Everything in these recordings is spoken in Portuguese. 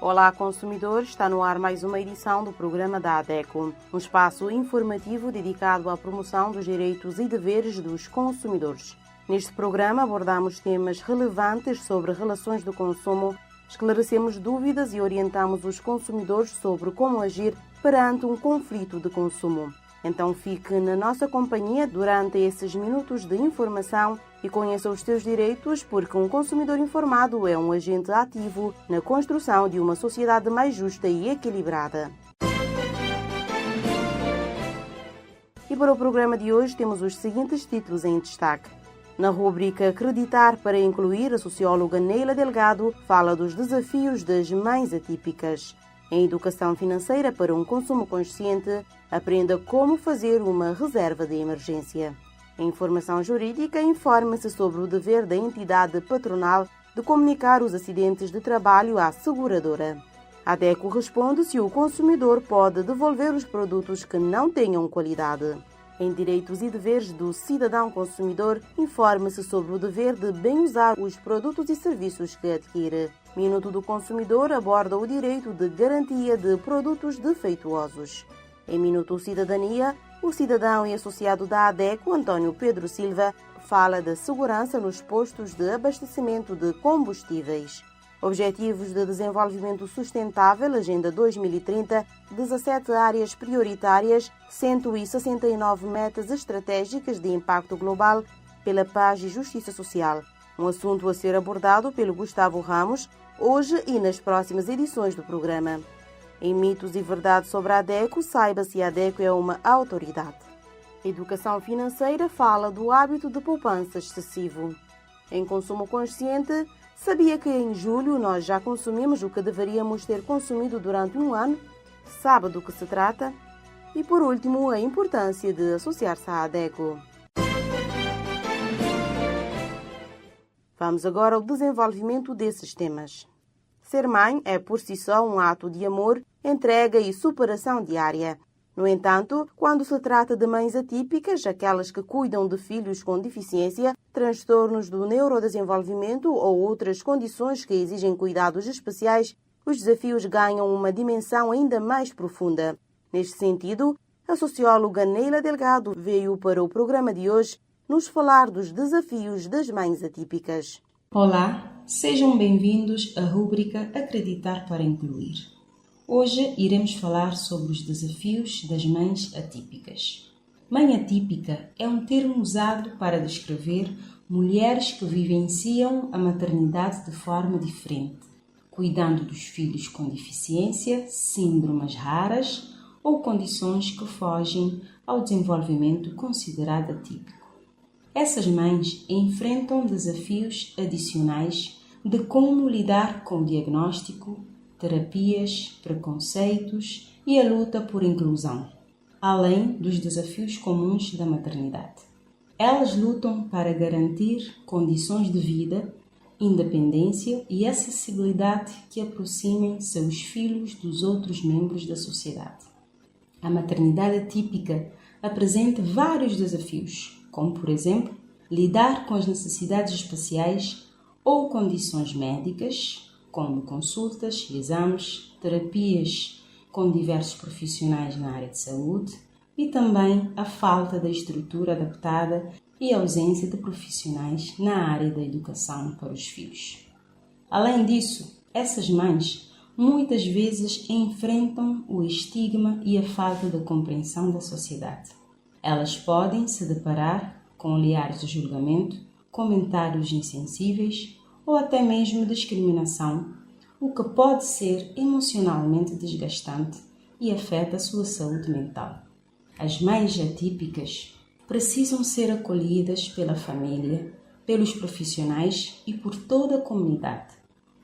Olá, consumidores! Está no ar mais uma edição do programa da ADECO, um espaço informativo dedicado à promoção dos direitos e deveres dos consumidores. Neste programa abordamos temas relevantes sobre relações do consumo, esclarecemos dúvidas e orientamos os consumidores sobre como agir perante um conflito de consumo. Então fique na nossa companhia durante esses minutos de informação e conheça os seus direitos, porque um consumidor informado é um agente ativo na construção de uma sociedade mais justa e equilibrada. E para o programa de hoje temos os seguintes títulos em destaque. Na rúbrica Acreditar para Incluir, a socióloga Neila Delgado fala dos desafios das mães atípicas. Em Educação Financeira para um Consumo Consciente, aprenda como fazer uma reserva de emergência. Em Informação Jurídica, informe-se sobre o dever da entidade patronal de comunicar os acidentes de trabalho à seguradora. A ADECO responde se o consumidor pode devolver os produtos que não tenham qualidade. Em Direitos e Deveres do Cidadão Consumidor, informe-se sobre o dever de bem usar os produtos e serviços que adquire. Minuto do Consumidor aborda o direito de garantia de produtos defeituosos. Em Minuto Cidadania, o cidadão e associado da ADECO, António Pedro Silva, fala da segurança nos postos de abastecimento de combustíveis. Objetivos de Desenvolvimento Sustentável, Agenda 2030, 17 áreas prioritárias, 169 metas estratégicas de impacto global pela paz e justiça social. Um assunto a ser abordado pelo Gustavo Ramos, hoje e nas próximas edições do programa. Em Mitos e Verdades sobre a ADECO, saiba se a ADECO é uma autoridade. Educação Financeira fala do hábito de poupança excessivo. Em Consumo Consciente, sabia que em julho nós já consumimos o que deveríamos ter consumido durante um ano? Sabe do que se trata? E por último, a importância de associar-se à ADECO. Vamos agora ao desenvolvimento desses temas. Ser mãe é por si só um ato de amor, entrega e superação diária. No entanto, quando se trata de mães atípicas, aquelas que cuidam de filhos com deficiência, transtornos do neurodesenvolvimento ou outras condições que exigem cuidados especiais, os desafios ganham uma dimensão ainda mais profunda. Neste sentido, a socióloga Neila Delgado veio para o programa de hoje nos falar dos desafios das mães atípicas. Olá, sejam bem-vindos à rúbrica Acreditar para Incluir. Hoje iremos falar sobre os desafios das mães atípicas. Mãe atípica é um termo usado para descrever mulheres que vivenciam a maternidade de forma diferente, cuidando dos filhos com deficiência, síndromes raras ou condições que fogem ao desenvolvimento considerado atípico. Essas mães enfrentam desafios adicionais de como lidar com o diagnóstico, terapias, preconceitos e a luta por inclusão, além dos desafios comuns da maternidade. Elas lutam para garantir condições de vida, independência e acessibilidade que aproximem seus filhos dos outros membros da sociedade. A maternidade atípica apresenta vários desafios, como, por exemplo, lidar com as necessidades especiais ou condições médicas, como consultas, exames, terapias com diversos profissionais na área de saúde e também a falta da estrutura adaptada e a ausência de profissionais na área da educação para os filhos. Além disso, essas mães muitas vezes enfrentam o estigma e a falta de compreensão da sociedade. Elas podem se deparar com olhares de julgamento, comentários insensíveis ou até mesmo discriminação, o que pode ser emocionalmente desgastante e afeta a sua saúde mental. As mães atípicas precisam ser acolhidas pela família, pelos profissionais e por toda a comunidade,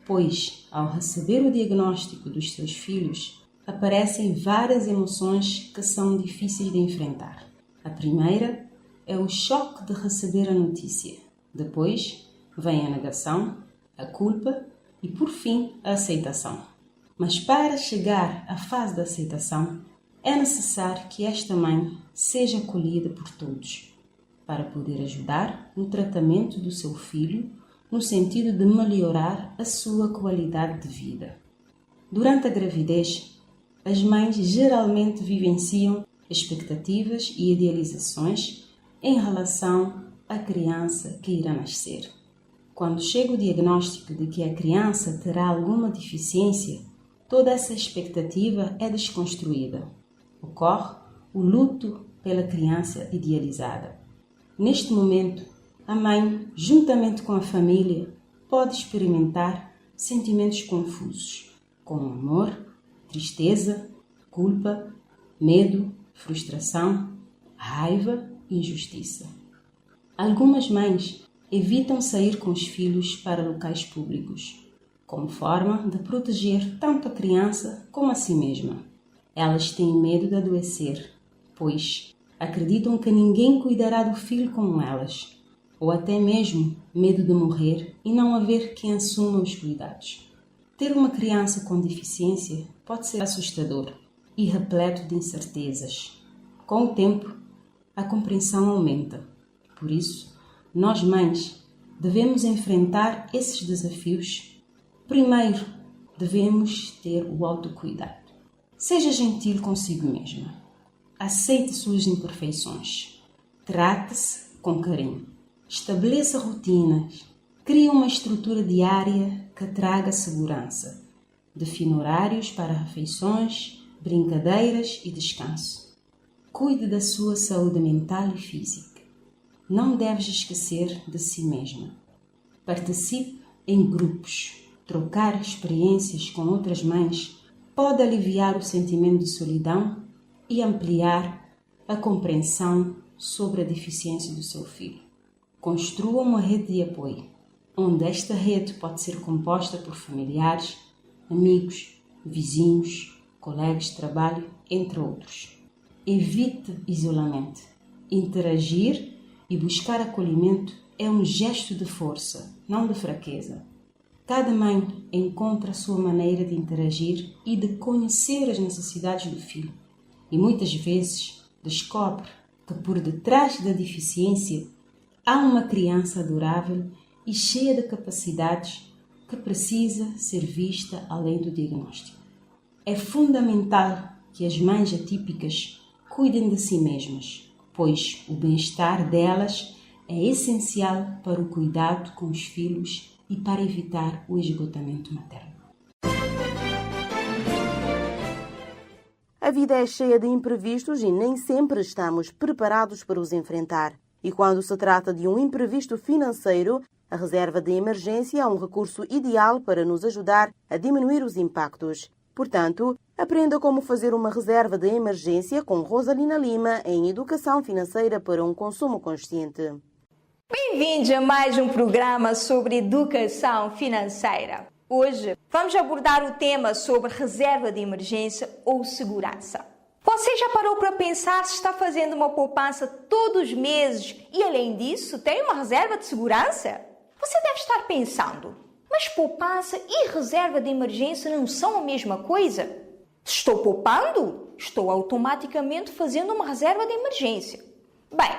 pois, ao receber o diagnóstico dos seus filhos, aparecem várias emoções que são difíceis de enfrentar. A primeira é o choque de receber a notícia. Depois vem a negação, a culpa e, por fim, a aceitação. Mas para chegar à fase da aceitação, é necessário que esta mãe seja acolhida por todos, para poder ajudar no tratamento do seu filho, no sentido de melhorar a sua qualidade de vida. Durante a gravidez, as mães geralmente vivenciam expectativas e idealizações em relação à criança que irá nascer. Quando chega o diagnóstico de que a criança terá alguma deficiência, toda essa expectativa é desconstruída. Ocorre o luto pela criança idealizada. Neste momento, a mãe, juntamente com a família, pode experimentar sentimentos confusos, como amor, tristeza, culpa, medo, frustração, raiva e injustiça. Algumas mães evitam sair com os filhos para locais públicos, como forma de proteger tanto a criança como a si mesma. Elas têm medo de adoecer, pois acreditam que ninguém cuidará do filho como elas, ou até mesmo medo de morrer e não haver quem assuma os cuidados. Ter uma criança com deficiência pode ser assustador e repleto de incertezas. Com o tempo, a compreensão aumenta. Por isso, nós mães devemos enfrentar esses desafios. Primeiro, devemos ter o autocuidado. Seja gentil consigo mesma. Aceite suas imperfeições. Trate-se com carinho. Estabeleça rotinas. Crie uma estrutura diária que traga segurança. Defina horários para refeições, brincadeiras e descanso. Cuide da sua saúde mental e física. Não deves esquecer de si mesma. Participe em grupos. Trocar experiências com outras mães pode aliviar o sentimento de solidão e ampliar a compreensão sobre a deficiência do seu filho. Construa uma rede de apoio, onde esta rede pode ser composta por familiares, amigos, vizinhos, colegas de trabalho, entre outros. Evite isolamento. Interagir e buscar acolhimento é um gesto de força, não de fraqueza. Cada mãe encontra a sua maneira de interagir e de conhecer as necessidades do filho. E muitas vezes descobre que por detrás da deficiência há uma criança adorável e cheia de capacidades que precisa ser vista além do diagnóstico. É fundamental que as mães atípicas cuidem de si mesmas, pois o bem-estar delas é essencial para o cuidado com os filhos e para evitar o esgotamento materno. A vida é cheia de imprevistos e nem sempre estamos preparados para os enfrentar. E quando se trata de um imprevisto financeiro, a reserva de emergência é um recurso ideal para nos ajudar a diminuir os impactos. Portanto, aprenda como fazer uma reserva de emergência com Rosalina Lima em Educação Financeira para um Consumo Consciente. Bem-vindos a mais um programa sobre educação financeira. Hoje vamos abordar o tema sobre reserva de emergência ou segurança. Você já parou para pensar se está fazendo uma poupança todos os meses e, além disso, tem uma reserva de segurança? Você deve estar pensando, mas poupança e reserva de emergência não são a mesma coisa? Se estou poupando, estou automaticamente fazendo uma reserva de emergência. Bem,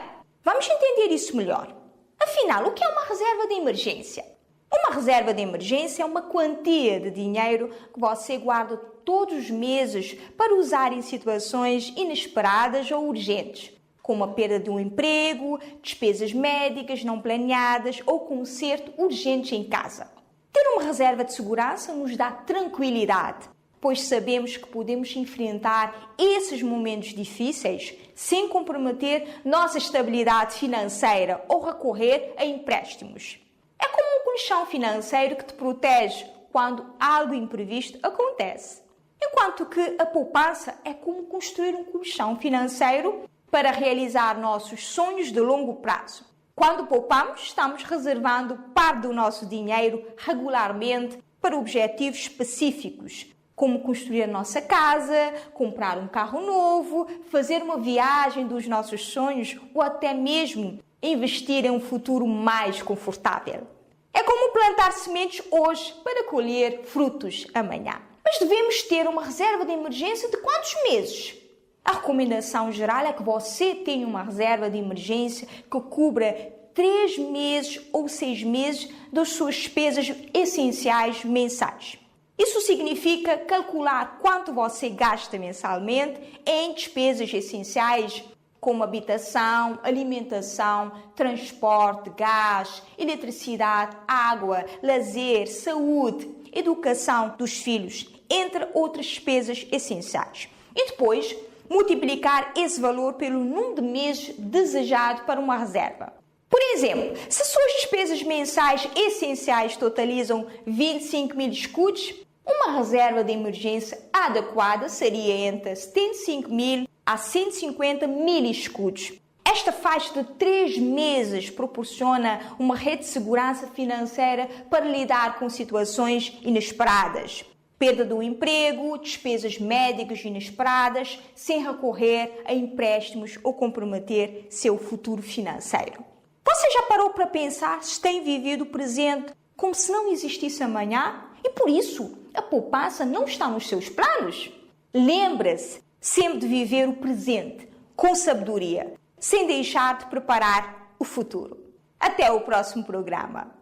vamos entender isso melhor. Afinal, o que é uma reserva de emergência? Uma reserva de emergência é uma quantia de dinheiro que você guarda todos os meses para usar em situações inesperadas ou urgentes, como a perda de um emprego, despesas médicas não planeadas ou conserto urgente em casa. Ter uma reserva de segurança nos dá tranquilidade, pois sabemos que podemos enfrentar esses momentos difíceis sem comprometer nossa estabilidade financeira ou recorrer a empréstimos. É como um colchão financeiro que te protege quando algo imprevisto acontece. Enquanto que a poupança é como construir um colchão financeiro para realizar nossos sonhos de longo prazo. Quando poupamos, estamos reservando parte do nosso dinheiro regularmente para objetivos específicos, como construir a nossa casa, comprar um carro novo, fazer uma viagem dos nossos sonhos ou até mesmo investir em um futuro mais confortável. É como plantar sementes hoje para colher frutos amanhã. Mas devemos ter uma reserva de emergência de quantos meses? A recomendação geral é que você tenha uma reserva de emergência que cubra 3 meses ou 6 meses das suas despesas essenciais mensais. Isso significa calcular quanto você gasta mensalmente em despesas essenciais como habitação, alimentação, transporte, gás, eletricidade, água, lazer, saúde, educação dos filhos, entre outras despesas essenciais. E depois, multiplicar esse valor pelo número de meses desejado para uma reserva. Por exemplo, se suas despesas mensais essenciais totalizam 25 mil escudos, uma reserva de emergência adequada seria entre 75 mil a 150 mil escudos. Esta faixa de 3 meses proporciona uma rede de segurança financeira para lidar com situações inesperadas. Perda do emprego, despesas médicas inesperadas, sem recorrer a empréstimos ou comprometer seu futuro financeiro. Você já parou para pensar se tem vivido o presente como se não existisse amanhã? E por isso, a poupança não está nos seus planos? Lembre-se sempre de viver o presente com sabedoria, sem deixar de preparar o futuro. Até o próximo programa.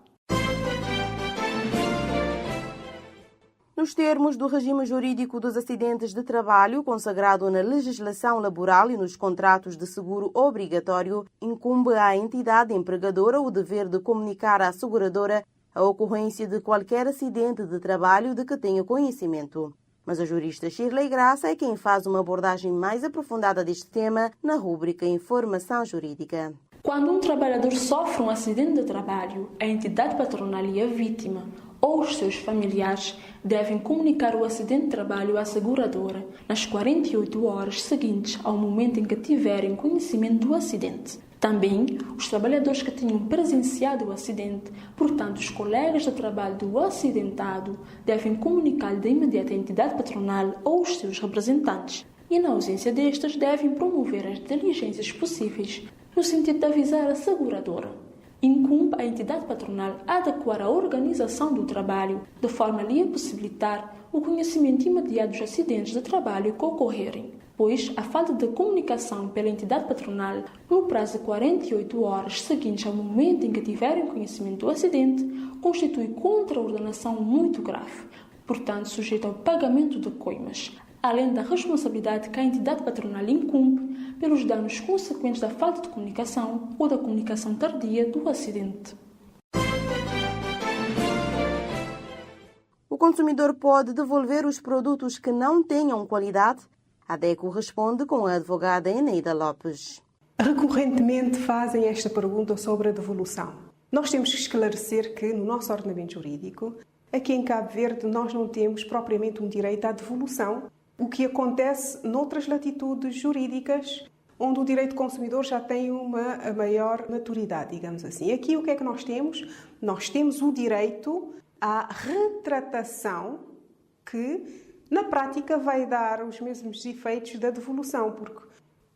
Nos termos do regime jurídico dos acidentes de trabalho, consagrado na legislação laboral e nos contratos de seguro obrigatório, incumbe à entidade empregadora o dever de comunicar à seguradora a ocorrência de qualquer acidente de trabalho de que tenha conhecimento. Mas a jurista Shirley Graça é quem faz uma abordagem mais aprofundada deste tema na rúbrica Informação Jurídica. Quando um trabalhador sofre um acidente de trabalho, a entidade patronal e a vítima ou os seus familiares devem comunicar o acidente de trabalho à seguradora nas 48 horas seguintes ao momento em que tiverem conhecimento do acidente. Também, os trabalhadores que tenham presenciado o acidente, portanto, os colegas de trabalho do acidentado, devem comunicar de imediato à entidade patronal ou os seus representantes. E, na ausência destes, devem promover as diligências possíveis no sentido de avisar a seguradora. Incumbe à entidade patronal adequar a organização do trabalho de forma a lhe possibilitar o conhecimento imediato dos acidentes de trabalho que ocorrerem, pois a falta de comunicação pela entidade patronal no prazo de 48 horas seguintes ao momento em que tiverem conhecimento do acidente constitui contraordenação muito grave, portanto sujeita ao pagamento de coimas, além da responsabilidade que a entidade patronal incumbe pelos danos consequentes da falta de comunicação ou da comunicação tardia do acidente. O consumidor pode devolver os produtos que não tenham qualidade? A DECO responde com a advogada Eneida Lopes. Recorrentemente fazem esta pergunta sobre a devolução. Nós temos que esclarecer que no nosso ordenamento jurídico, aqui em Cabo Verde, nós não temos propriamente um direito à devolução, o que acontece noutras latitudes jurídicas, onde o direito do consumidor já tem uma maior maturidade, digamos assim. Aqui o que é que nós temos? Nós temos o direito à retratação que, na prática, vai dar os mesmos efeitos da devolução, porque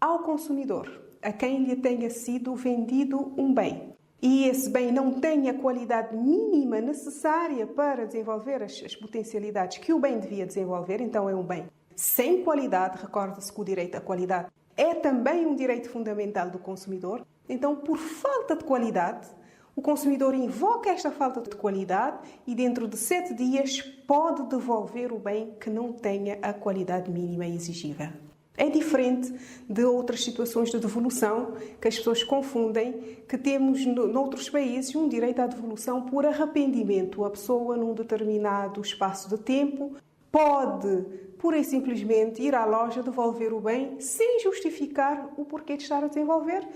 ao consumidor, a quem lhe tenha sido vendido um bem, e esse bem não tem a qualidade mínima necessária para desenvolver as potencialidades que o bem devia desenvolver, então é um bem sem qualidade. Recorda-se que o direito à qualidade é também um direito fundamental do consumidor. Então, por falta de qualidade, o consumidor invoca esta falta de qualidade e dentro de 7 dias pode devolver o bem que não tenha a qualidade mínima exigível. É diferente de outras situações de devolução que as pessoas confundem, que temos noutros países um direito à devolução por arrependimento. A pessoa, num determinado espaço de tempo, pode, pura e simplesmente, ir à loja devolver o bem sem justificar o porquê de estar a devolver,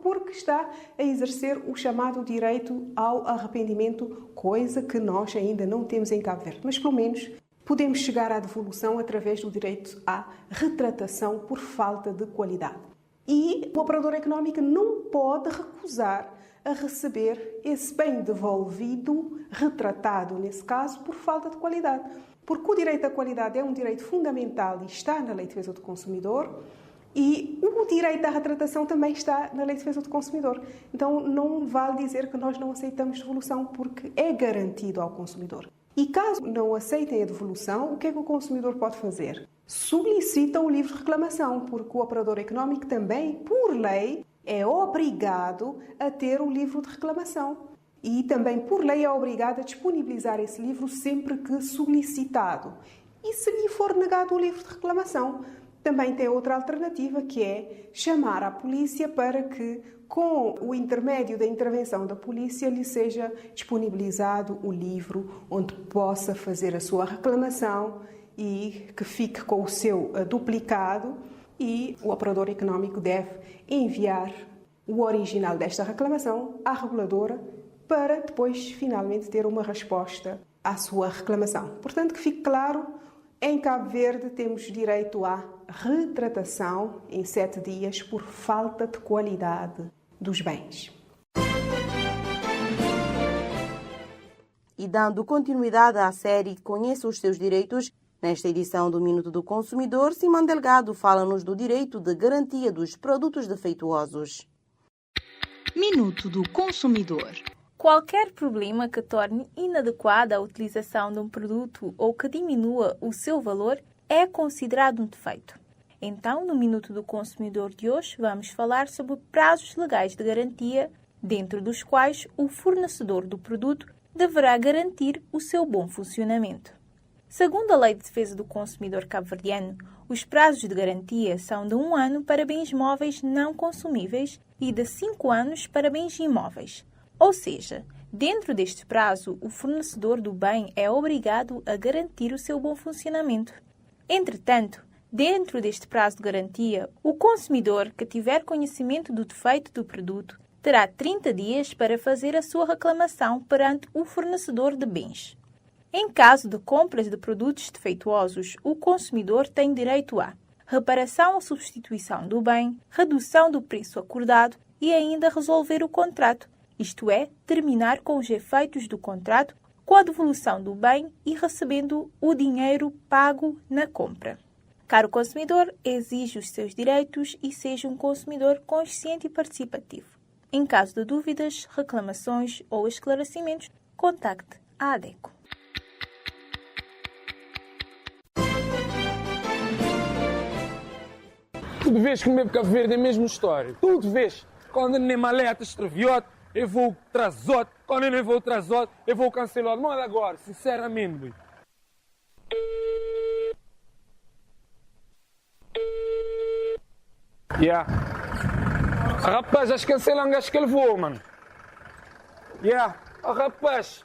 porque está a exercer o chamado direito ao arrependimento, coisa que nós ainda não temos em Cabo Verde. Mas, pelo menos, podemos chegar à devolução através do direito à retratação por falta de qualidade. E o operador económico não pode recusar a receber esse bem devolvido, retratado nesse caso, por falta de qualidade. Porque o direito à qualidade é um direito fundamental e está na Lei de Defesa do Consumidor, e o direito à retratação também está na Lei de Defesa do Consumidor. Então não vale dizer que nós não aceitamos devolução, porque é garantido ao consumidor. E caso não aceitem a devolução, o que é que o consumidor pode fazer? Solicita o livro de reclamação, porque o operador económico também, por lei, é obrigado a ter o livro de reclamação. e também, por lei, é obrigada a disponibilizar esse livro sempre que solicitado. E se lhe for negado o livro de reclamação, também tem outra alternativa, que é chamar a polícia para que, com o intermédio da intervenção da polícia, lhe seja disponibilizado o livro onde possa fazer a sua reclamação e que fique com o seu duplicado, e o operador económico deve enviar o original desta reclamação à reguladora para depois finalmente ter uma resposta à sua reclamação. Portanto, que fique claro, em Cabo Verde temos direito à retratação em 7 dias por falta de qualidade dos bens. E dando continuidade à série Conheça os Seus Direitos, nesta edição do Minuto do Consumidor, Simão Delgado fala-nos do direito de garantia dos produtos defeituosos. Minuto do Consumidor. Qualquer problema que torne inadequada a utilização de um produto ou que diminua o seu valor é considerado um defeito. Então, no Minuto do Consumidor de hoje, vamos falar sobre prazos legais de garantia, dentro dos quais o fornecedor do produto deverá garantir o seu bom funcionamento. Segundo a Lei de Defesa do Consumidor cabo-verdiano, os prazos de garantia são de 1 ano para bens móveis não consumíveis e de 5 anos para bens imóveis. Ou seja, dentro deste prazo, o fornecedor do bem é obrigado a garantir o seu bom funcionamento. Entretanto, dentro deste prazo de garantia, o consumidor que tiver conhecimento do defeito do produto terá 30 dias para fazer a sua reclamação perante o fornecedor de bens. Em caso de compras de produtos defeituosos, o consumidor tem direito a reparação ou substituição do bem, redução do preço acordado e ainda resolver o contrato, isto é, terminar com os efeitos do contrato com a devolução do bem e recebendo o dinheiro pago na compra. Caro consumidor, exige os seus direitos e seja um consumidor consciente e participativo. Em caso de dúvidas, reclamações ou esclarecimentos, contacte a ADECO. Tudo vês que o meu Cabo Verde é a mesma história. Tudo vês. Quando nem maleta extraviote, eu vou trazote. Quando eu não vou trazote, eu vou cancelar. Não é agora, sinceramente, boy. Rapaz, acho que cancelam um gajo que ele voa, mano. Rapaz.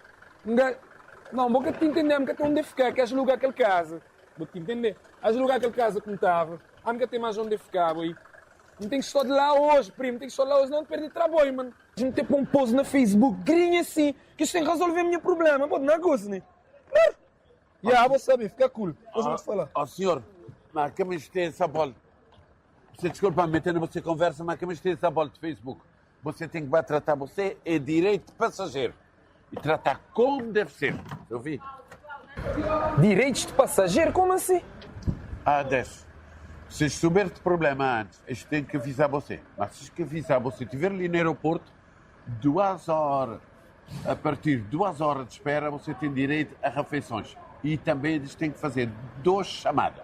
Não, vou te entender, porque onde ficar, queres alugar aquela casa. Vou te entender. Vais alugar aquela casa como estava. Nunca tem mais onde ficar, boy. Não tem que estar de lá hoje, primo. Tem que estar de lá hoje, não te perder trabalho, mano. A gente tem um post na Facebook, grinha assim, que isto tem que resolver o meu problema. Pode não gosto, né? Vou saber, fica cool. Depois vamos falar. Senhor, mas que me tem essa bola? Você desculpa me meter na você conversa, mas que me tem essa bola de Facebook? Você tem que tratar você é direito de passageiro. E tratar como deve ser. Eu vi. Direitos de passageiro? Como assim? Desce. Se souber de problema antes, isto tem que avisar você. Mas se avisar você, estiver ali no aeroporto, 2 horas, a partir de 2 horas de espera, você tem direito a refeições. E também eles têm que fazer 2 chamadas.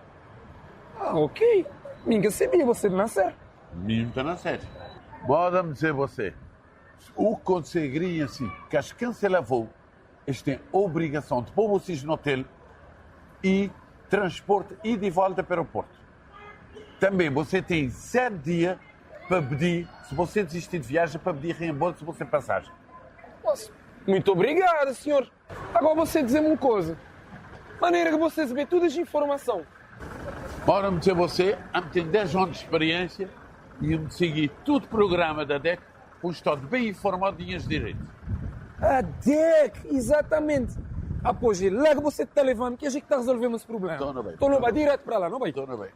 Ok. Ninguém sabia, você não nascer. Não está na série. Pode-me dizer você, o que conseguiria assim, que as cancelam voo, eles têm obrigação de pôr vocês no hotel e transporte e de volta para o aeroporto. Também você tem 7 dias para pedir, se você desistir de viagem, para pedir reembolso se você passagem. Nossa, muito obrigado, senhor. Agora você dizer-me uma coisa. Maneira que você receber toda essa informação. Bora-me dizer você, eu tenho 10 anos de experiência e eu segui todo o programa da DEC, pois estou bem informado de minhas direitos. A DEC, exatamente. Pois, logo você está levando, que a gente está resolvendo esse problema. Estou não vai direto para lá, não vai? Estou não vai.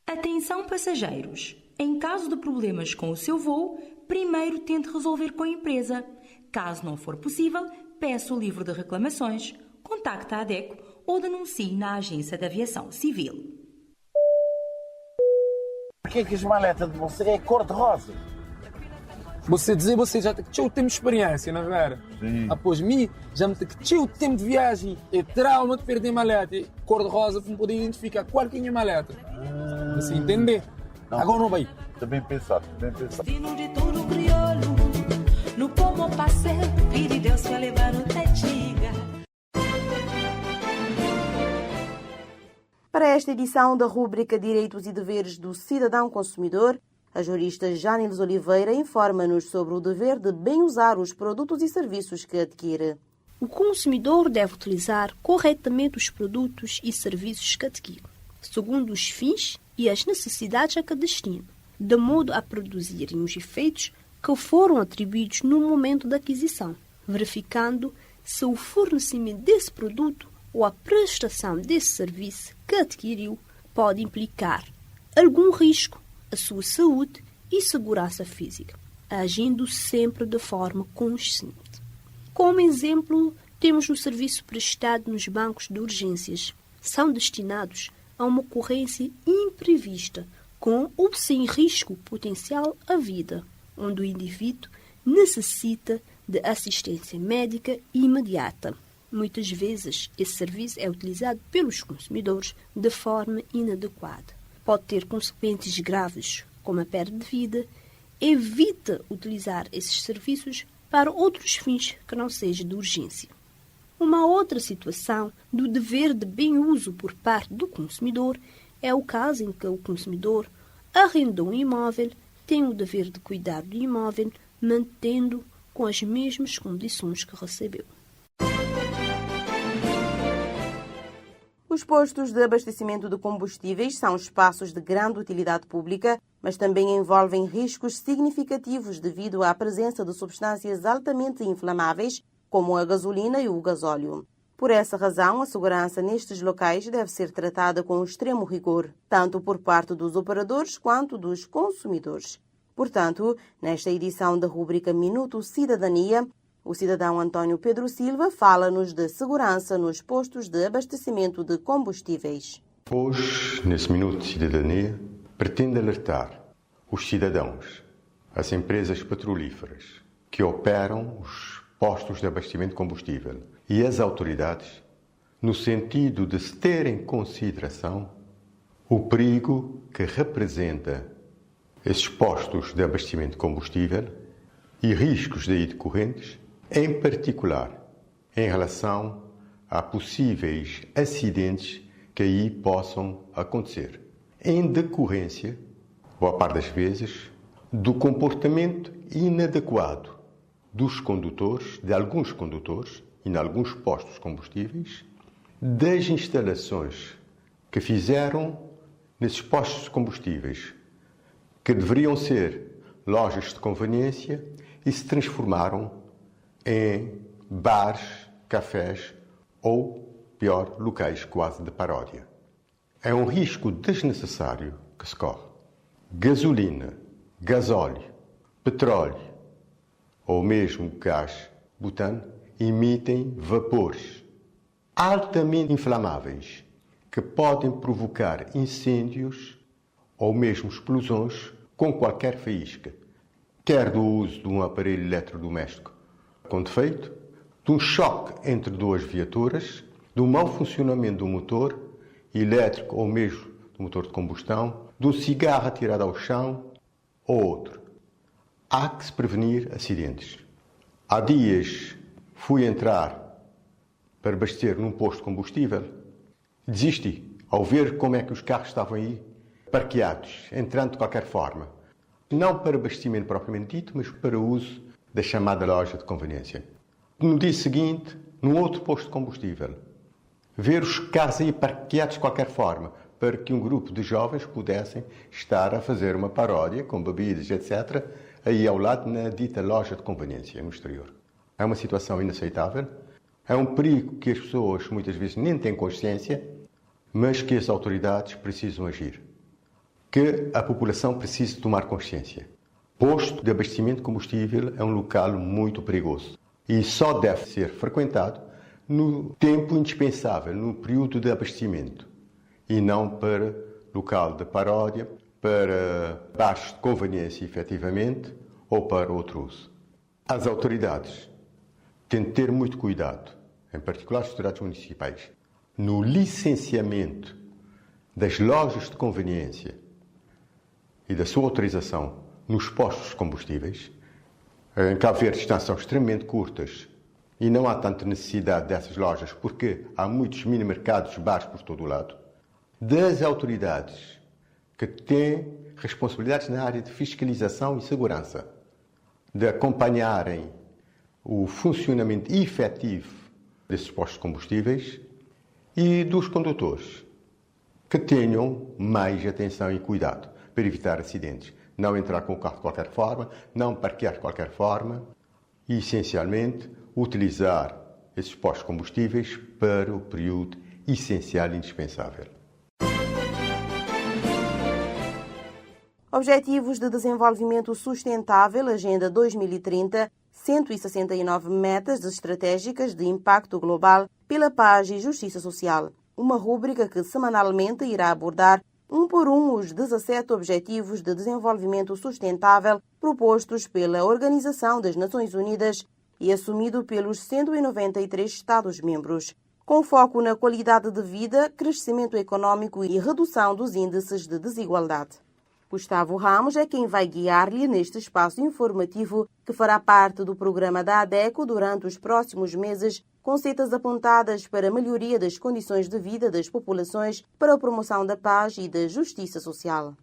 Atenção passageiros. Em caso de problemas com o seu voo, primeiro tente resolver com a empresa. Caso não for possível, peça o livro de reclamações, contacte a ADECO ou denuncie na Agência de Aviação Civil. Por que as maletas de você é cor-de-rosa? Você dizer, você já tem o tempo de experiência, não é? Sim. Após mim, já me tem o tempo de viagem. É trauma de perder maleta. Cor-de-rosa para me poder identificar qual que é a minha maleta. Você entender? Não, Agora não vai. Está bem pensado, bem pensado. Destino de todo crioulo, no como passeio, filho de Deus vai levar o tetiga. Para esta edição da rúbrica Direitos e Deveres do Cidadão Consumidor, a jurista Janilis Oliveira informa-nos sobre o dever de bem usar os produtos e serviços que adquire. O consumidor deve utilizar corretamente os produtos e serviços que adquire, segundo os fins e as necessidades a que destina, de modo a produzirem os efeitos que foram atribuídos no momento da aquisição, verificando se o fornecimento desse produto ou a prestação desse serviço que adquiriu pode implicar algum risco à sua saúde e segurança física, agindo sempre de forma consciente. Como exemplo, temos o serviço prestado nos bancos de urgências. São destinados a uma ocorrência imprevista, com ou sem risco potencial à vida, onde o indivíduo necessita de assistência médica imediata. Muitas vezes, esse serviço é utilizado pelos consumidores de forma inadequada. Pode ter consequências graves, como a perda de vida. Evita utilizar esses serviços para outros fins que não sejam de urgência. Uma outra situação do dever de bem uso por parte do consumidor é o caso em que o consumidor arrendou um imóvel, tem o dever de cuidar do imóvel, mantendo com as mesmas condições que recebeu. Os postos de abastecimento de combustíveis são espaços de grande utilidade pública, mas também envolvem riscos significativos devido à presença de substâncias altamente inflamáveis, como a gasolina e o gasóleo. Por essa razão, a segurança nestes locais deve ser tratada com extremo rigor, tanto por parte dos operadores quanto dos consumidores. Portanto, nesta edição da rúbrica Minuto Cidadania, o cidadão António Pedro Silva fala-nos de segurança nos postos de abastecimento de combustíveis. Hoje, nesse Minuto de Cidadania, pretendo alertar os cidadãos, as empresas petrolíferas que operam os postos de abastecimento de combustível e as autoridades, no sentido de se ter em consideração o perigo que representa esses postos de abastecimento de combustível e riscos daí decorrentes, em particular em relação a possíveis acidentes que aí possam acontecer, em decorrência, boa parte das vezes, do comportamento inadequado dos condutores, de alguns condutores, e em alguns postos de combustíveis, das instalações que fizeram nesses postos de combustíveis, que deveriam ser lojas de conveniência e se transformaram em bares, cafés ou, pior, locais quase de paródia. É um risco desnecessário que se corre. Gasolina, gasóleo, petróleo ou mesmo gás butano emitem vapores altamente inflamáveis que podem provocar incêndios ou mesmo explosões com qualquer faísca, quer do uso de um aparelho eletrodoméstico com defeito, de um choque entre duas viaturas, do mau funcionamento do motor elétrico ou mesmo do motor de combustão, de um cigarro atirado ao chão ou outro. Há que se prevenir acidentes. Há dias fui entrar para abastecer num posto de combustível, desisti ao ver como é que os carros estavam aí parqueados, entrando de qualquer forma. Não para abastecimento propriamente dito, mas para uso da chamada loja de conveniência. No dia seguinte, num outro posto de combustível, ver os carros aí parqueados de qualquer forma, para que um grupo de jovens pudessem estar a fazer uma paródia com bebidas, etc., aí ao lado na dita loja de conveniência no exterior. É uma situação inaceitável, é um perigo que as pessoas muitas vezes nem têm consciência, mas que as autoridades precisam agir, que a população precisa tomar consciência. Posto de abastecimento de combustível é um local muito perigoso e só deve ser frequentado no tempo indispensável, no período de abastecimento, e não para local de paródia, para bares de conveniência, efetivamente, ou para outro uso. As autoridades têm de ter muito cuidado, em particular as autoridades municipais, no licenciamento das lojas de conveniência e da sua autorização nos postos de combustíveis. Em Cabo Verde, distâncias são extremamente curtas e não há tanta necessidade dessas lojas porque há muitos mini-mercados, bares por todo o lado. Das autoridades que têm responsabilidades na área de fiscalização e segurança, de acompanharem o funcionamento efetivo desses postos de combustíveis e dos condutores, que tenham mais atenção e cuidado para evitar acidentes. Não entrar com o carro de qualquer forma, não parquear de qualquer forma e, essencialmente, utilizar esses postos de combustíveis para o período essencial e indispensável. Objetivos de Desenvolvimento Sustentável, Agenda 2030, 169 metas estratégicas de impacto global pela paz e justiça social. Uma rúbrica que semanalmente irá abordar um por um os 17 Objetivos de Desenvolvimento Sustentável propostos pela Organização das Nações Unidas e assumido pelos 193 Estados-membros, com foco na qualidade de vida, crescimento econômico e redução dos índices de desigualdade. Gustavo Ramos é quem vai guiar-lhe neste espaço informativo que fará parte do programa da ADECO durante os próximos meses, com setas apontadas para a melhoria das condições de vida das populações, para a promoção da paz e da justiça social.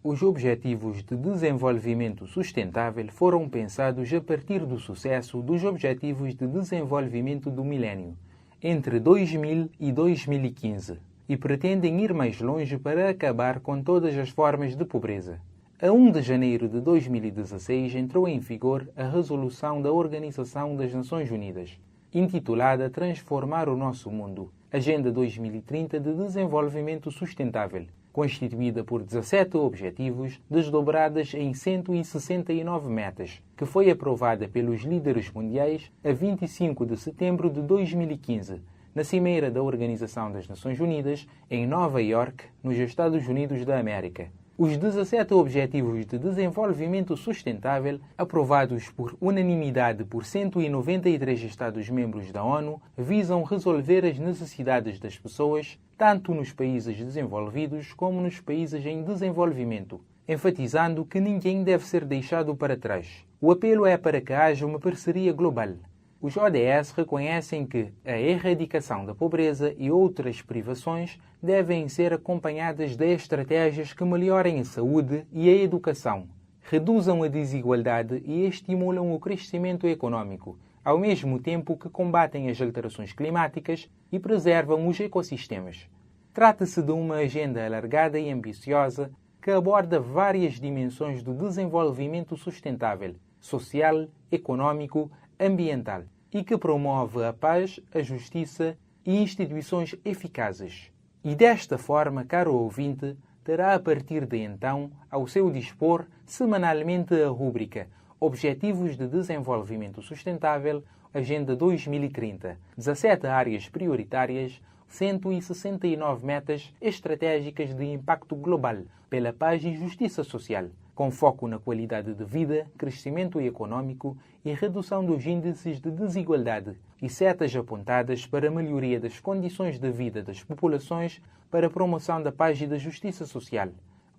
Os Objetivos de Desenvolvimento Sustentável foram pensados a partir do sucesso dos Objetivos de Desenvolvimento do Milénio, entre 2000 e 2015. E pretendem ir mais longe para acabar com todas as formas de pobreza. A 1 de janeiro de 2016 entrou em vigor a Resolução da Organização das Nações Unidas, intitulada Transformar o Nosso Mundo, Agenda 2030 de Desenvolvimento Sustentável, constituída por 17 objetivos desdobradas em 169 metas, que foi aprovada pelos líderes mundiais a 25 de setembro de 2015, na Cimeira da Organização das Nações Unidas, em Nova York, nos Estados Unidos da América. Os 17 Objetivos de Desenvolvimento Sustentável, aprovados por unanimidade por 193 Estados-membros da ONU, visam resolver as necessidades das pessoas, tanto nos países desenvolvidos como nos países em desenvolvimento, enfatizando que ninguém deve ser deixado para trás. O apelo é para que haja uma parceria global. Os ODS reconhecem que a erradicação da pobreza e outras privações devem ser acompanhadas de estratégias que melhorem a saúde e a educação, reduzam a desigualdade e estimulam o crescimento econômico, ao mesmo tempo que combatem as alterações climáticas e preservam os ecossistemas. Trata-se de uma agenda alargada e ambiciosa que aborda várias dimensões do desenvolvimento sustentável, social, econômico, ambiental e que promove a paz, a justiça e instituições eficazes. E desta forma, caro ouvinte, terá a partir de então, ao seu dispor, semanalmente a rúbrica Objetivos de Desenvolvimento Sustentável, Agenda 2030, 17 áreas prioritárias, 169 metas estratégicas de impacto global pela paz e justiça social, com foco na qualidade de vida, crescimento econômico e redução dos índices de desigualdade, e setas apontadas para a melhoria das condições de vida das populações para a promoção da paz e da justiça social.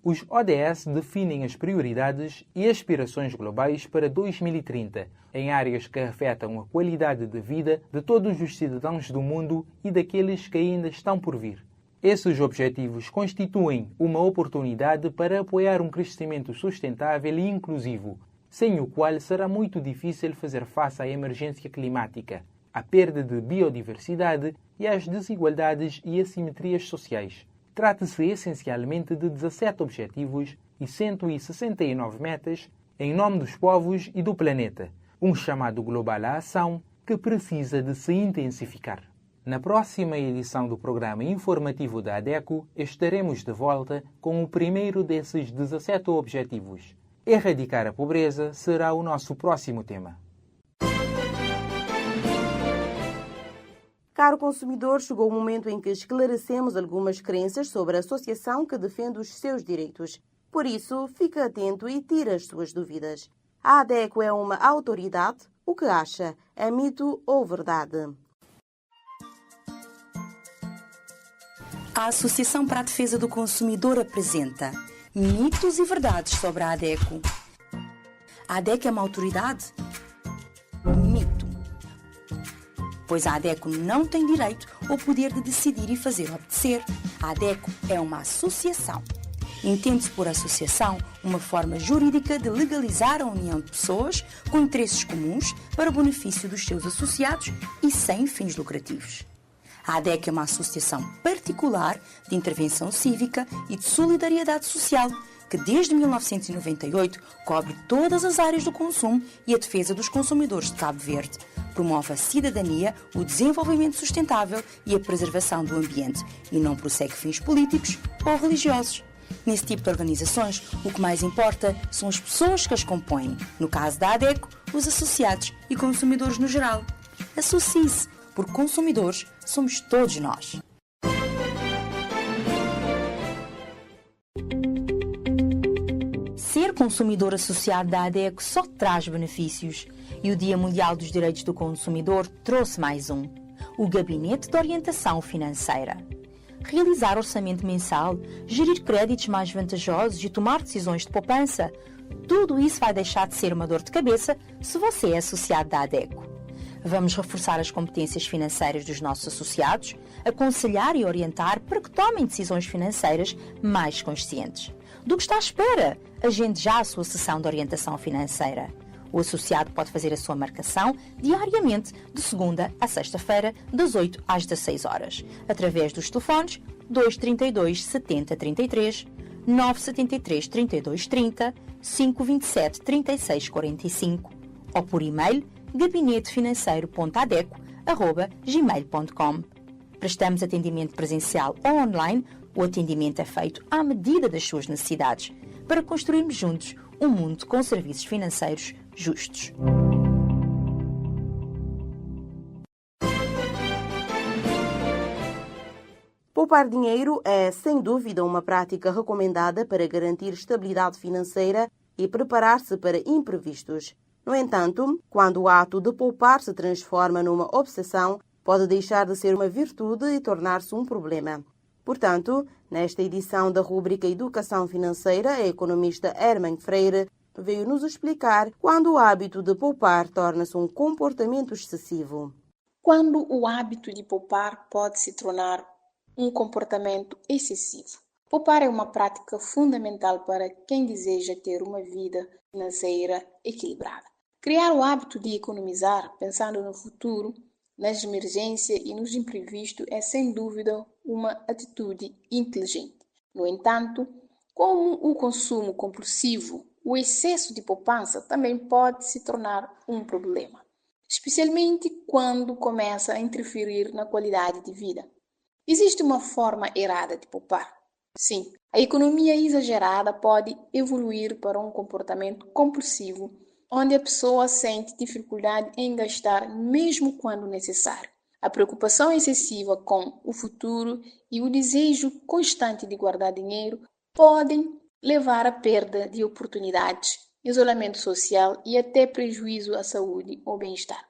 Os ODS definem as prioridades e aspirações globais para 2030, em áreas que afetam a qualidade de vida de todos os cidadãos do mundo e daqueles que ainda estão por vir. Esses objetivos constituem uma oportunidade para apoiar um crescimento sustentável e inclusivo, sem o qual será muito difícil fazer face à emergência climática, à perda de biodiversidade e às desigualdades e assimetrias sociais. Trata-se essencialmente de 17 objetivos e 169 metas em nome dos povos e do planeta, um chamado global à ação que precisa de se intensificar. Na próxima edição do programa informativo da ADECO, estaremos de volta com o primeiro desses 17 objetivos. Erradicar a pobreza será o nosso próximo tema. Caro consumidor, chegou o momento em que esclarecemos algumas crenças sobre a associação que defende os seus direitos. Por isso, fique atento e tire as suas dúvidas. A ADECO é uma autoridade? O que acha? É mito ou verdade? A Associação para a Defesa do Consumidor apresenta Mitos e verdades sobre a ADECO. A ADECO é uma autoridade? Mito. Pois a ADECO não tem direito ou poder de decidir e fazer obedecer. A ADECO é uma associação. Entende-se por associação uma forma jurídica de legalizar a união de pessoas com interesses comuns para o benefício dos seus associados e sem fins lucrativos. A ADECO é uma associação particular de intervenção cívica e de solidariedade social que desde 1998 cobre todas as áreas do consumo e a defesa dos consumidores de Cabo Verde. Promove a cidadania, o desenvolvimento sustentável e a preservação do ambiente e não prossegue fins políticos ou religiosos. Nesse tipo de organizações, o que mais importa são as pessoas que as compõem. No caso da ADECO, os associados e consumidores no geral. Associe-se, porque consumidores somos todos nós. Ser consumidor associado da ADECO só traz benefícios. E o Dia Mundial dos Direitos do Consumidor trouxe mais um: o Gabinete de Orientação Financeira. Realizar orçamento mensal, gerir créditos mais vantajosos e tomar decisões de poupança, tudo isso vai deixar de ser uma dor de cabeça se você é associado da ADECO. Vamos reforçar as competências financeiras dos nossos associados, aconselhar e orientar para que tomem decisões financeiras mais conscientes. Do que está à espera? Agende já a sua sessão de orientação financeira. O associado pode fazer a sua marcação diariamente, de segunda a sexta-feira, das 8 às 16 horas, através dos telefones 232 70 33, 973 32 30, 527 36 45 ou por e-mail gabinetefinanceiro.adeco@gmail.com. Prestamos atendimento presencial ou online. O atendimento é feito à medida das suas necessidades, para construirmos juntos um mundo com serviços financeiros justos. Poupar dinheiro é, sem dúvida, uma prática recomendada para garantir estabilidade financeira e preparar-se para imprevistos. No entanto, quando o ato de poupar se transforma numa obsessão, pode deixar de ser uma virtude e tornar-se um problema. Portanto, nesta edição da rúbrica Educação Financeira, a economista Herman Freire veio nos explicar quando o hábito de poupar torna-se um comportamento excessivo. Quando o hábito de poupar pode se tornar um comportamento excessivo. Poupar é uma prática fundamental para quem deseja ter uma vida financeira equilibrada. Criar o hábito de economizar, pensando no futuro, nas emergências e nos imprevistos, é sem dúvida uma atitude inteligente. No entanto, como o consumo compulsivo, o excesso de poupança também pode se tornar um problema, especialmente quando começa a interferir na qualidade de vida. Existe uma forma errada de poupar. Sim, a economia exagerada pode evoluir para um comportamento compulsivo, onde a pessoa sente dificuldade em gastar mesmo quando necessário. A preocupação excessiva com o futuro e o desejo constante de guardar dinheiro podem levar à perda de oportunidades, isolamento social e até prejuízo à saúde ou bem-estar.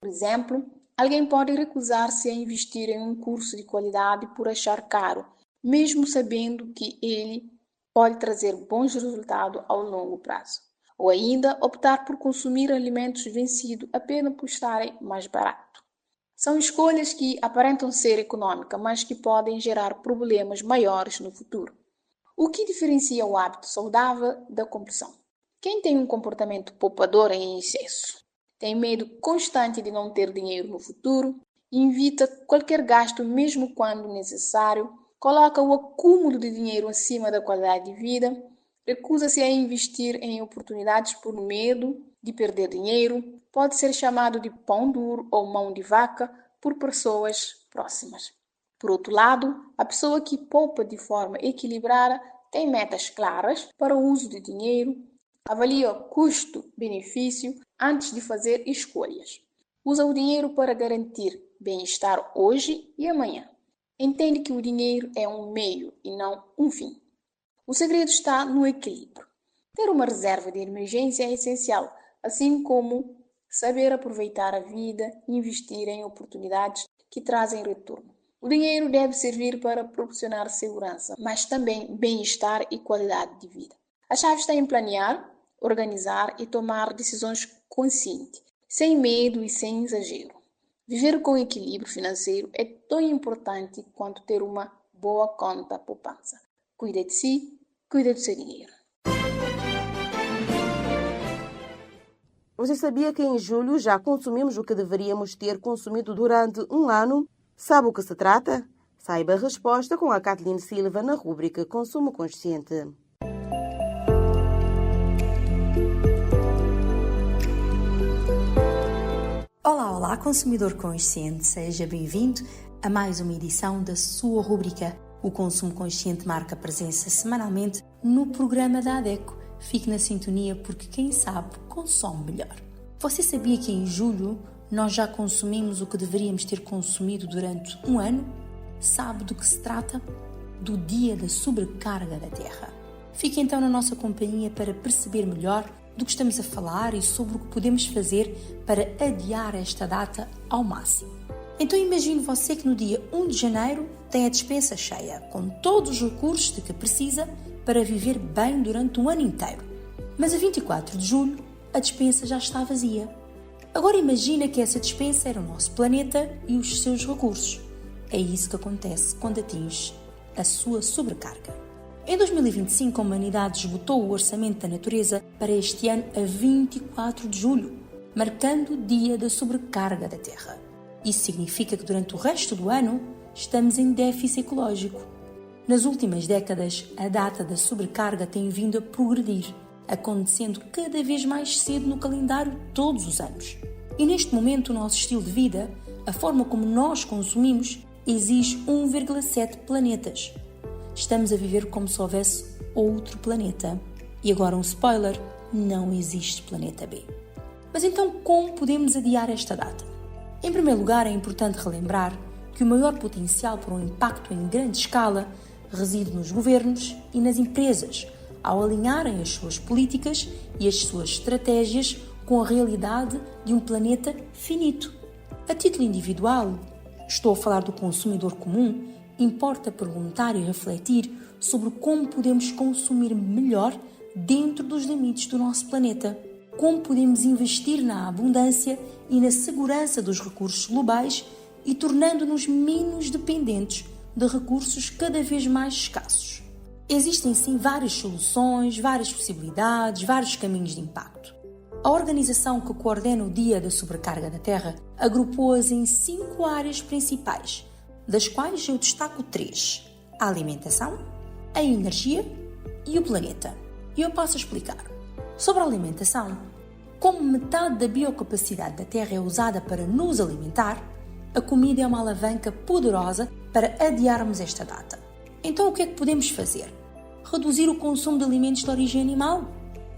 Por exemplo, alguém pode recusar-se a investir em um curso de qualidade por achar caro, mesmo sabendo que ele pode trazer bons resultados ao longo prazo. Ou ainda optar por consumir alimentos vencidos apenas por estarem mais baratos. São escolhas que aparentam ser econômicas, mas que podem gerar problemas maiores no futuro. O que diferencia o hábito saudável da compulsão? Quem tem um comportamento poupador em excesso, tem medo constante de não ter dinheiro no futuro, evita qualquer gasto mesmo quando necessário, coloca o acúmulo de dinheiro acima da qualidade de vida, recusa-se a investir em oportunidades por medo de perder dinheiro, pode ser chamado de pão duro ou mão de vaca por pessoas próximas. Por outro lado, a pessoa que poupa de forma equilibrada tem metas claras para o uso de dinheiro, avalia custo-benefício antes de fazer escolhas. Usa o dinheiro para garantir bem-estar hoje e amanhã. Entende que o dinheiro é um meio e não um fim. O segredo está no equilíbrio. Ter uma reserva de emergência é essencial, assim como saber aproveitar a vida e investir em oportunidades que trazem retorno. O dinheiro deve servir para proporcionar segurança, mas também bem-estar e qualidade de vida. A chave está em planear, organizar e tomar decisões conscientes, sem medo e sem exagero. Viver com equilíbrio financeiro é tão importante quanto ter uma boa conta poupança. Cuide de si, cuide do seu dinheiro. Você sabia que em julho já consumimos o que deveríamos ter consumido durante um ano? Sabe o que se trata? Saiba a resposta com a Kathleen Silva na rúbrica Consumo Consciente. Olá, consumidor consciente, seja bem-vindo a mais uma edição da sua rúbrica. O Consumo Consciente marca presença semanalmente no programa da ADECO. Fique na sintonia porque quem sabe consome melhor. Você sabia que em julho nós já consumimos o que deveríamos ter consumido durante um ano? Sabe do que se trata? Do Dia da Sobrecarga da Terra. Fique então na nossa companhia para perceber melhor do que estamos a falar e sobre o que podemos fazer para adiar esta data ao máximo. Então imagine você que no dia 1 de janeiro tem a despensa cheia, com todos os recursos de que precisa para viver bem durante um ano inteiro. Mas a 24 de julho a despensa já está vazia. Agora imagina que essa despensa era o nosso planeta e os seus recursos. É isso que acontece quando atinge a sua sobrecarga. Em 2025, a humanidade esgotou o orçamento da natureza para este ano a 24 de julho, marcando o Dia da Sobrecarga da Terra. Isso significa que durante o resto do ano estamos em déficit ecológico. Nas últimas décadas, a data da sobrecarga tem vindo a progredir, acontecendo cada vez mais cedo no calendário todos os anos. E neste momento o nosso estilo de vida, a forma como nós consumimos, exige 1,7 planetas. Estamos a viver como se houvesse outro planeta. E agora um spoiler, não existe planeta B. Mas então como podemos adiar esta data? Em primeiro lugar, é importante relembrar que o maior potencial para um impacto em grande escala reside nos governos e nas empresas, ao alinharem as suas políticas e as suas estratégias com a realidade de um planeta finito. A título individual, estou a falar do consumidor comum, importa perguntar e refletir sobre como podemos consumir melhor dentro dos limites do nosso planeta. Como podemos investir na abundância e na segurança dos recursos globais e tornando-nos menos dependentes de recursos cada vez mais escassos. Existem sim várias soluções, várias possibilidades, vários caminhos de impacto. A organização que coordena o Dia da Sobrecarga da Terra agrupou-as em 5 áreas principais, das quais eu destaco 3: a alimentação, a energia e o planeta. E eu passo a explicar. Sobre a alimentação, como metade da biocapacidade da Terra é usada para nos alimentar, a comida é uma alavanca poderosa para adiarmos esta data. Então o que é que podemos fazer? Reduzir o consumo de alimentos de origem animal?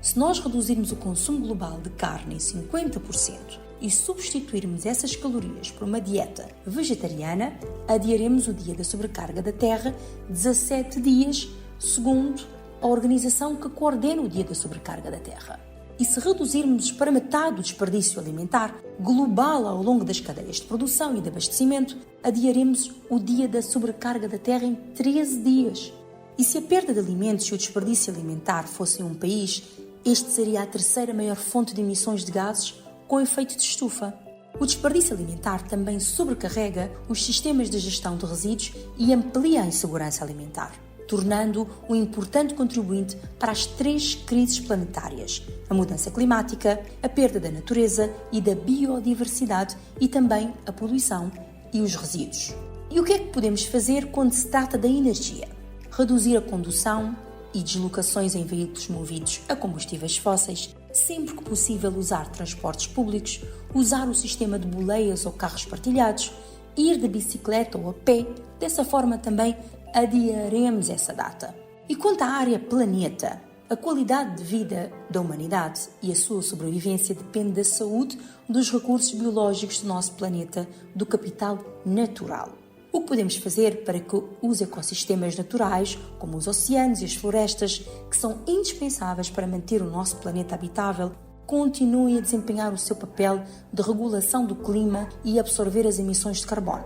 Se nós reduzirmos o consumo global de carne em 50% e substituirmos essas calorias por uma dieta vegetariana, adiaremos o Dia da Sobrecarga da Terra 17 dias, segundo a organização que coordena o Dia da Sobrecarga da Terra. E se reduzirmos para metade o desperdício alimentar global ao longo das cadeias de produção e de abastecimento, adiaremos o Dia da Sobrecarga da Terra em 13 dias. E se a perda de alimentos e o desperdício alimentar fossem um país, este seria a 3ª maior fonte de emissões de gases com efeito de estufa. O desperdício alimentar também sobrecarrega os sistemas de gestão de resíduos e amplia a insegurança alimentar, tornando-o um importante contribuinte para as 3 crises planetárias: a mudança climática, a perda da natureza e da biodiversidade e também a poluição e os resíduos. E o que é que podemos fazer quando se trata da energia? Reduzir a condução e deslocações em veículos movidos a combustíveis fósseis, sempre que possível usar transportes públicos, usar o sistema de boleias ou carros partilhados, ir de bicicleta ou a pé. Dessa forma também adiaremos essa data. E quanto à área planeta, a qualidade de vida da humanidade e a sua sobrevivência depende da saúde dos recursos biológicos do nosso planeta, do capital natural. O que podemos fazer para que os ecossistemas naturais, como os oceanos e as florestas, que são indispensáveis para manter o nosso planeta habitável, continuem a desempenhar o seu papel de regulação do clima e absorver as emissões de carbono?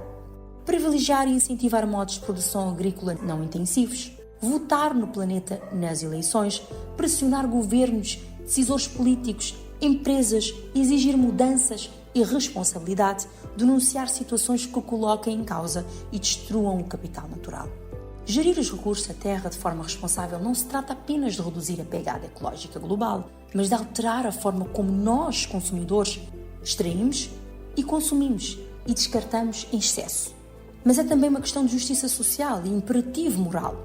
privilegiar e incentivar modos de produção agrícola não intensivos, votar no planeta nas eleições, pressionar governos, decisores políticos, empresas, exigir mudanças e responsabilidade, denunciar situações que coloquem em causa e destruam o capital natural. Gerir os recursos da terra de forma responsável não se trata apenas de reduzir a pegada ecológica global, mas de alterar a forma como nós, consumidores, extraímos e consumimos e descartamos em excesso. Mas é também uma questão de justiça social e imperativo moral.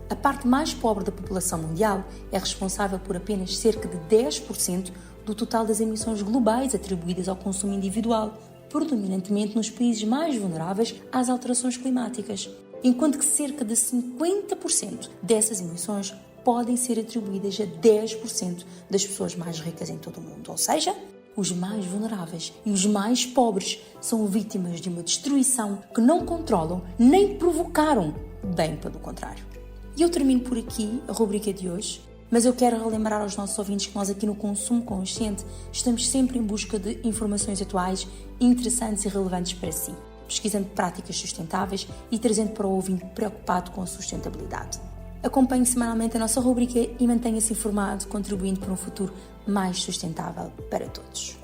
A parte mais pobre da população mundial é responsável por apenas cerca de 10% do total das emissões globais atribuídas ao consumo individual, predominantemente nos países mais vulneráveis às alterações climáticas, enquanto que cerca de 50% dessas emissões podem ser atribuídas a 10% das pessoas mais ricas em todo o mundo. Ou seja, os mais vulneráveis e os mais pobres são vítimas de uma destruição que não controlam nem provocaram, bem pelo contrário. E eu termino por aqui a rubrica de hoje, mas eu quero relembrar aos nossos ouvintes que nós aqui no Consumo Consciente estamos sempre em busca de informações atuais, interessantes e relevantes para si, pesquisando práticas sustentáveis e trazendo para o ouvinte preocupado com a sustentabilidade. Acompanhe semanalmente a nossa rubrica e mantenha-se informado, contribuindo para um futuro mais sustentável para todos.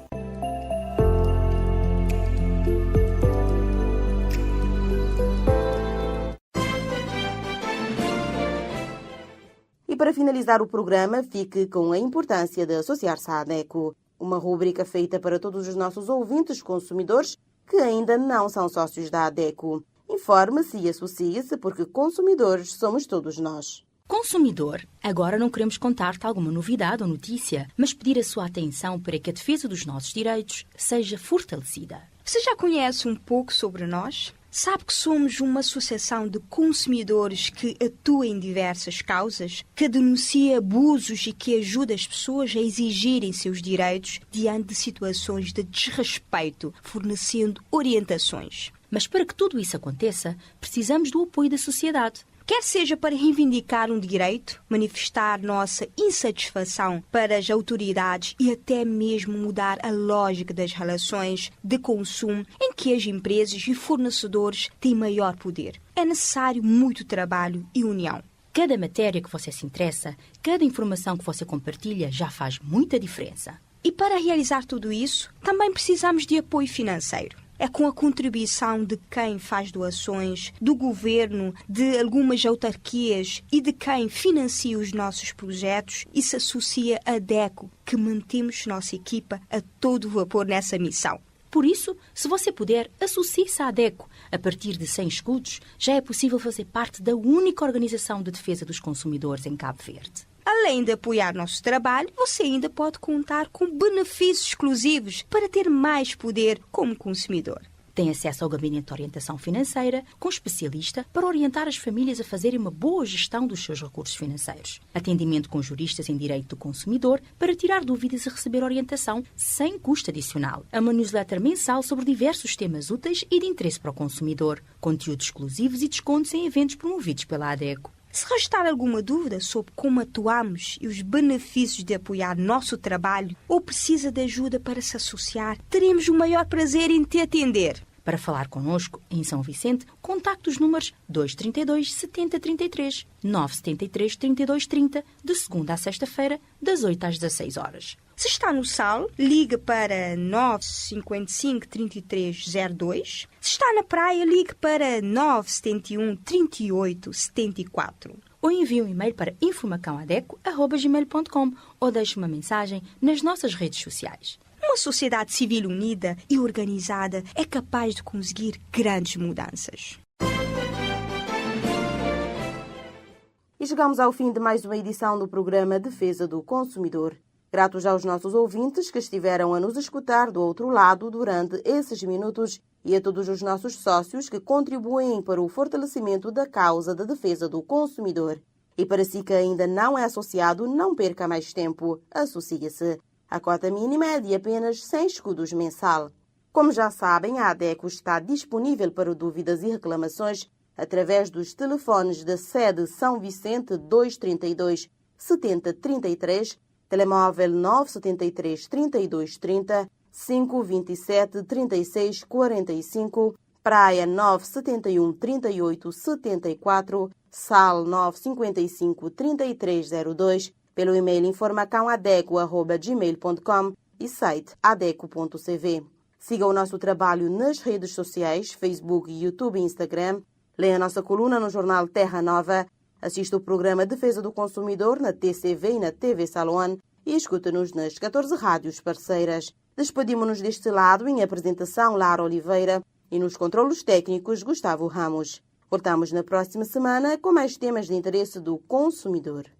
E para finalizar o programa, fique com a importância de associar-se à ADECO, uma rubrica feita para todos os nossos ouvintes consumidores que ainda não são sócios da ADECO. Informe-se e associe-se, porque consumidores somos todos nós. Consumidor, agora não queremos contar-te alguma novidade ou notícia, mas pedir a sua atenção para que a defesa dos nossos direitos seja fortalecida. Você já conhece um pouco sobre nós? Sabe que somos uma associação de consumidores que atua em diversas causas, que denuncia abusos e que ajuda as pessoas a exigirem seus direitos diante de situações de desrespeito, fornecendo orientações. Mas para que tudo isso aconteça, precisamos do apoio da sociedade. Quer seja para reivindicar um direito, manifestar nossa insatisfação para as autoridades e até mesmo mudar a lógica das relações de consumo em que as empresas e fornecedores têm maior poder. É necessário muito trabalho e união. Cada matéria que você se interessa, cada informação que você compartilha já faz muita diferença. E para realizar tudo isso, também precisamos de apoio financeiro. É com a contribuição de quem faz doações, do governo, de algumas autarquias e de quem financia os nossos projetos e se associa à ADECO que mantemos nossa equipa a todo vapor nessa missão. Por isso, se você puder, associe-se à ADECO. A partir de 100 escudos, já é possível fazer parte da única organização de defesa dos consumidores em Cabo Verde. Além de apoiar nosso trabalho, você ainda pode contar com benefícios exclusivos para ter mais poder como consumidor. Tem acesso ao Gabinete de Orientação Financeira, com especialista para orientar as famílias a fazerem uma boa gestão dos seus recursos financeiros. Atendimento com juristas em direito do consumidor para tirar dúvidas e receber orientação sem custo adicional. Uma newsletter mensal sobre diversos temas úteis e de interesse para o consumidor. Conteúdos exclusivos e descontos em eventos promovidos pela ADECO. Se restar alguma dúvida sobre como atuamos e os benefícios de apoiar nosso trabalho ou precisa de ajuda para se associar, teremos o maior prazer em te atender. Para falar connosco, em São Vicente, contacte os números 232 7033, 973 3230, de segunda a sexta-feira, das 8 às 16 horas. Se está no Sal, ligue para 955 3302. Se está na praia, ligue para 971 38 74. Ou envie um e-mail para informacãoadeco@gmail.com ou deixe uma mensagem nas nossas redes sociais. Uma sociedade civil unida e organizada é capaz de conseguir grandes mudanças. E chegamos ao fim de mais uma edição do programa Defesa do Consumidor. Gratos aos nossos ouvintes que estiveram a nos escutar do outro lado durante esses minutos e a todos os nossos sócios que contribuem para o fortalecimento da causa da defesa do consumidor. E para si que ainda não é associado, não perca mais tempo. Associe-se. A cota mínima é de apenas 100 escudos mensal. Como já sabem, a ADECO está disponível para dúvidas e reclamações através dos telefones da sede São Vicente 232 7033, telemóvel 973 3230, 527 36 45, Praia 971 38 74, Sal 955 3302, pelo e-mail informacãoadeco@gmail.com e site adeco.cv. Siga o nosso trabalho nas redes sociais, Facebook, YouTube e Instagram. Leia a nossa coluna no jornal Terra Nova. Assista o programa Defesa do Consumidor na TCV e na TV Salon e escuta-nos nas 14 rádios parceiras. Despedimos-nos deste lado em apresentação Lara Oliveira e nos controlos técnicos Gustavo Ramos. Voltamos na próxima semana com mais temas de interesse do consumidor.